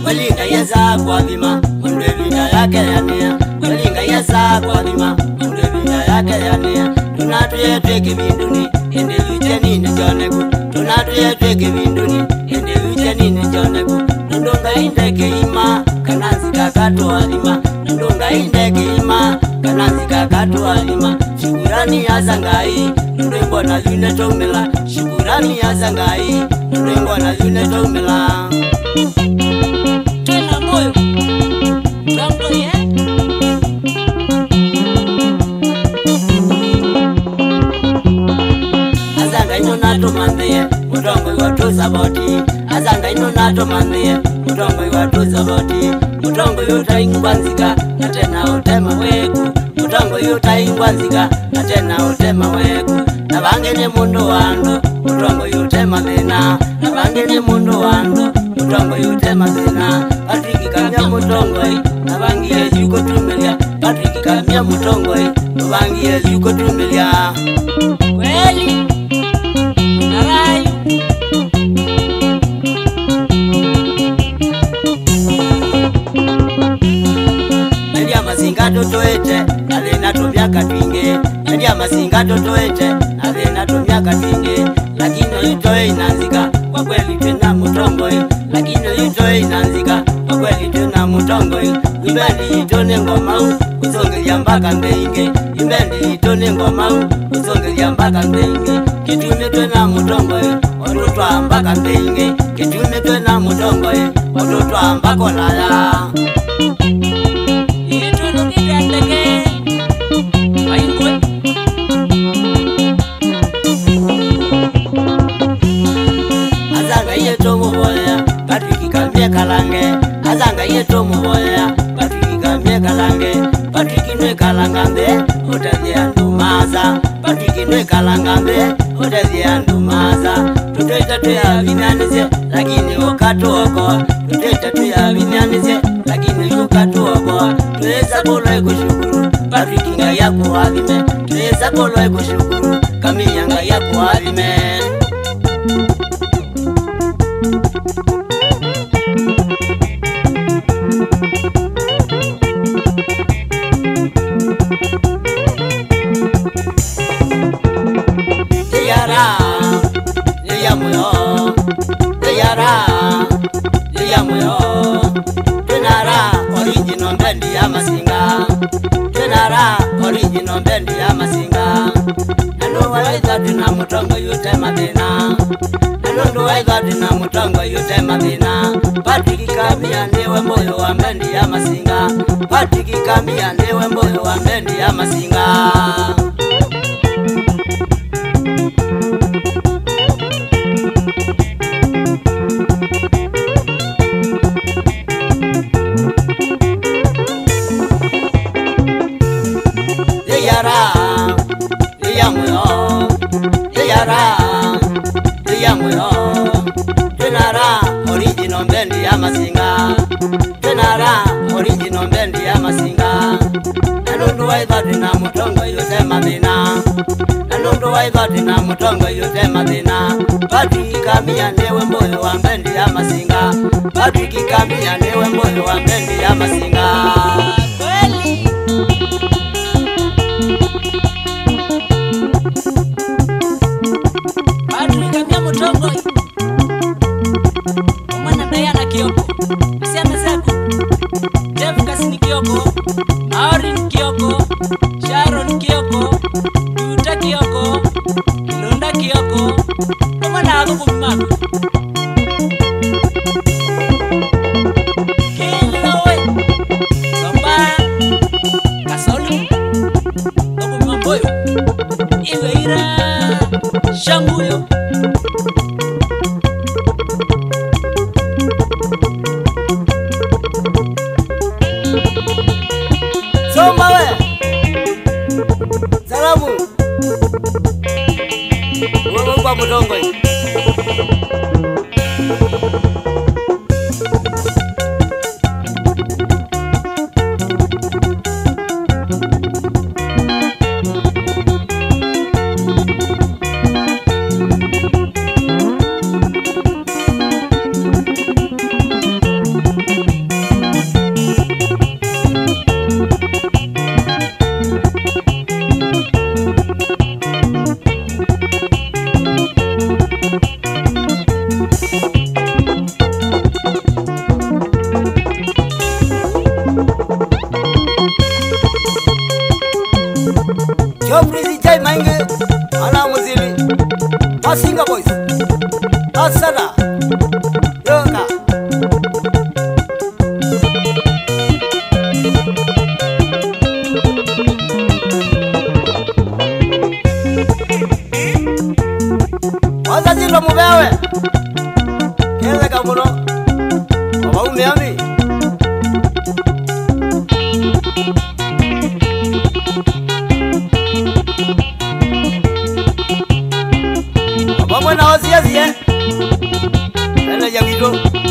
Walinga yasa kwa bima Mundevina yake yanea Walinga yasa kwa bima Mundevina yake yanea Tunatuye tweke binduni Ende yuche nini joneku Tunatuye tweke binduni Ende yuche nini joneku Nundunga indeke ima Kanansi kakatu alima Nundunga indeke ima Kanansi kakatu alima Shukurani ya zangai Nundengwa na yune tomela Shukurani ya zangai Nundengwa na yune tomela Tena moyo Tango ye Azanga ino nato mandhiye Mutongo iwatu saboti Azanga ino nato mandhiye Mutongo iwatu saboti Mutongo yuta ingwanzika Natena utema weku Mutongo yuta ingwanzika Natena utema weku Nabangene mundu wandu Mutongo yutema dhina Nabangene mundu wandu Mutongo yutema dhina Patriki kamya mutongoi Nabangiye yuko tumilia Patriki kamya mutongoi Nabangiye yuko tumilia Kweli Narayu Nadia masinga totoete Alena tumyaka twinge Nadia masinga totoete Alena tumyaka twinge Lakini yutoe inanzika Kwa kweli tena mutongoi Lakini yutoe inanzika Kwa kweli tena mutongoi Imbendi itone ngomau Kusongelia mpaka mbeinge Imbendi itone ngomau Kusongelia mpaka mbeinge Kitume tena mutongoi Otutwa mpaka mbeinge Kitume tena mutongoi Otutwa mpaka lala Itu nukita ndege Waingwe Azanga yeto muboya Patriki kamye kalange Azanga yeto muboya Patriki kamye kalange Patriki nwe kalangambe Utezi andumaza Patriki nwe kalangambe Utezi andumaza Tutoita tuya vinyanise Lakini ukatuokoa Tutoita tuya vinyanise Lakini ukatuokoa Tuweza kulwe kushukuru Patriki nga yaku wavime Tuweza kulwe kushukuru Kamiya nga yaku wavime Yara, yamuyo, yara, yamuyo. Tunara original bendi ya masinga. Tunara original bendi ya masinga. Nando waitha tuna mutongo yute madina. Nando waitha tuna mutongo yute madina. Patriki kamia ndiwe moyo wa bendi ya masinga. Patriki kamia ndiwe moyo wa bendi ya masinga. Yara, yamuyo, yara, yamuyo. Tunara original bendi ya masinga. Tunara original bendi ya masinga. Nando waitha tuna mutongo yute madina. Nando waitha tuna mutongo yute madina. Patriki kamia ndiwe moyo wa bendi ya masinga. Patriki kamia ndiwe moyo wa bendi ya masinga. Kweli Patriki kamya mutongo Mwana Diana Kioko Asiana Zeku Jeff Kasini Kioko Maureen Kioko Sharon Kioko Tuta Kioko Ilonda Kioko Mwana Ago Kumimago Kilowe Somba Kasolu Okumimamboyo Iweira Shanguyo Somba we Salamu Wewe kwa mutongo Masinga boys. Asana. Yoka. Wazazi ndo mubewe. Keze kamuno. Waume ami. Vamos na osia zie. Ela ya vido.